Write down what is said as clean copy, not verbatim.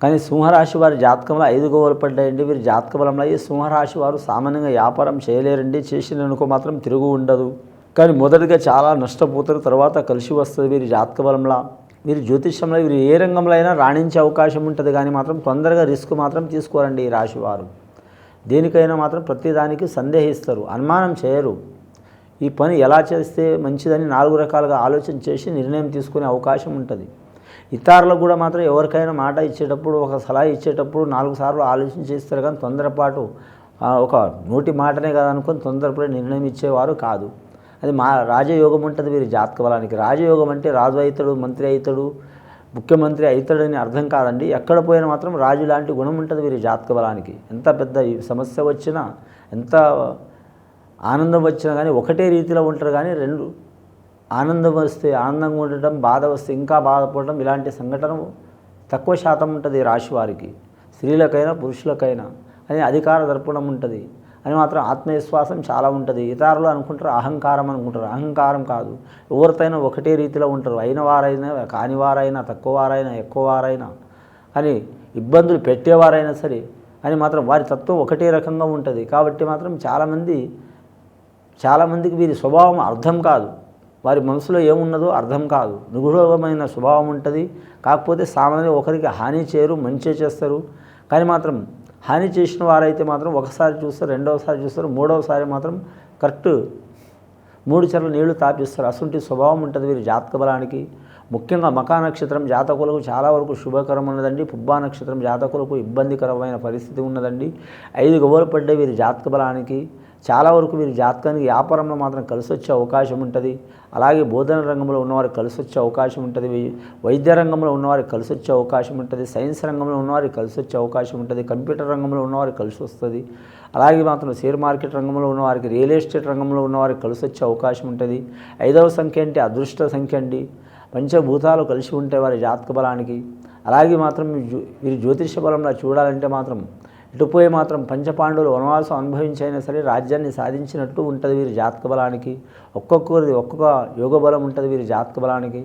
కానీ సింహరాశి వారి జాతకంలో 5 గోవులు పడ్డాయండి. వీరి జాతక బలంలో ఈ సింహరాశి వారు సామాన్యంగా వ్యాపారం చేయలేరండి. చేసిననుకో మాత్రం తిరుగు ఉండదు. కానీ మొదటిగా చాలా నష్టపోతారు, తర్వాత కలిసి వస్తుంది వీరి జాతక బలంలో. వీరి జ్యోతిష్యంలో వీరు ఏ రంగంలో అయినా రాణించే అవకాశం ఉంటుంది, కానీ మాత్రం తొందరగా రిస్క్ మాత్రం తీసుకోరండి ఈ రాశివారు. దేనికైనా మాత్రం ప్రతిదానికి సందేహిస్తారు, అనుమానం చేయరు. ఈ పని ఎలా చేస్తే మంచిదని 4 రకాలుగా ఆలోచన చేసి నిర్ణయం తీసుకునే అవకాశం ఉంటుంది. ఇతరులకు కూడా మాత్రం ఎవరికైనా మాట ఇచ్చేటప్పుడు, ఒక సలహా ఇచ్చేటప్పుడు 4 సార్లు ఆలోచన చేస్తారు, కానీ తొందరపాటు ఒక నోటి మాటనే కదా అనుకొని తొందరపడి నిర్ణయం ఇచ్చేవారు కాదు. అది రాజయోగం ఉంటుంది వీరి జాతక బలానికి. రాజయోగం అంటే రాజు అవుతాడు, మంత్రి అవుతాడు, ముఖ్యమంత్రి అవుతాడని అర్థం కాదండి. ఎక్కడ పోయినా మాత్రం రాజు లాంటి గుణం ఉంటుంది వీరి జాతక బలానికి. ఎంత పెద్ద సమస్య వచ్చినా, ఎంత ఆనందం వచ్చినా కానీ ఒకటే రీతిలో ఉంటారు. కానీ రెండు ఆనందం వస్తే ఆనందంగా ఉండటం, బాధ వస్తే ఇంకా బాధపడటం, ఇలాంటి సంఘటన తక్కువ శాతం ఉంటుంది రాశి వారికి. స్త్రీలకైనా పురుషులకైనా అని అధికార దర్పణం ఉంటుంది అని మాత్రం ఆత్మవిశ్వాసం చాలా ఉంటుంది. ఇతరులు అనుకుంటారు అహంకారం అనుకుంటారు. అహంకారం కాదు, ఎవరితోనైనా ఒకటే రీతిలో ఉంటారు. అయిన వారైనా, కాని వారైనా, తక్కువ వారైనా, ఎక్కువ వారైనా, అని ఇబ్బందులు పెట్టేవారైనా సరే అని మాత్రం వారి తత్వం ఒకటే రకంగా ఉంటుంది. కాబట్టి మాత్రం చాలామందికి వీరి స్వభావం అర్థం కాదు. వారి మనసులో ఏమున్నదో అర్థం కాదు. నిగూఢమైన స్వభావం ఉంటుంది. కాకపోతే సామాన్యంగా ఒకరికి హాని చేయరు, మంచి చేస్తారు. కానీ మాత్రం హాని చేసిన వారైతే మాత్రం ఒకసారి చూస్తారు, రెండవసారి చూస్తారు, మూడవసారి మాత్రం కరెక్ట్ 3 చెర్ల నీళ్లు తాపిస్తారు. అసంటి స్వభావం ఉంటుంది వీరి జాతక బలానికి. ముఖ్యంగా మకా నక్షత్రం జాతకులకు చాలా వరకు శుభకరం ఉన్నదండి. పుబ్బా నక్షత్రం జాతకులకు ఇబ్బందికరమైన పరిస్థితి ఉన్నదండి. 5 గవ్వలు పడ్డాయి వీరి జాతక బలానికి. చాలా వరకు వీరి జాతకానికి వ్యాపారంలో మాత్రం కలిసి వచ్చే అవకాశం ఉంటుంది. అలాగే బోధన రంగంలో ఉన్నవారికి కలిసి వచ్చే అవకాశం ఉంటుంది. వైద్య రంగంలో ఉన్నవారికి కలిసి వచ్చే అవకాశం ఉంటుంది. సైన్స్ రంగంలో ఉన్నవారికి కలిసి వచ్చే అవకాశం ఉంటుంది. కంప్యూటర్ రంగంలో ఉన్నవారికి కలిసి వస్తుంది. అలాగే మాత్రం షేర్ మార్కెట్ రంగంలో ఉన్నవారికి, రియల్ ఎస్టేట్ రంగంలో ఉన్నవారికి కలిసి వచ్చే అవకాశం ఉంటుంది. 5వ సంఖ్య అంటే అదృష్ట సంఖ్య అండి. పంచభూతాలు కలిసి ఉంటే వారి జాతక బలానికి. అలాగే మాత్రం వీరి జ్యోతిష బలంలో చూడాలంటే మాత్రం ఇటుపోయి మాత్రం పంచపాండవులు వనవాసం అనుభవించైనా సరే రాజ్యాన్ని సాధించినట్టు ఉంటుంది వీరి జాతక బలానికి. ఒక్కొక్కరిది ఒక్కొక్క యోగ బలం ఉంటుంది వీరి జాతక బలానికి.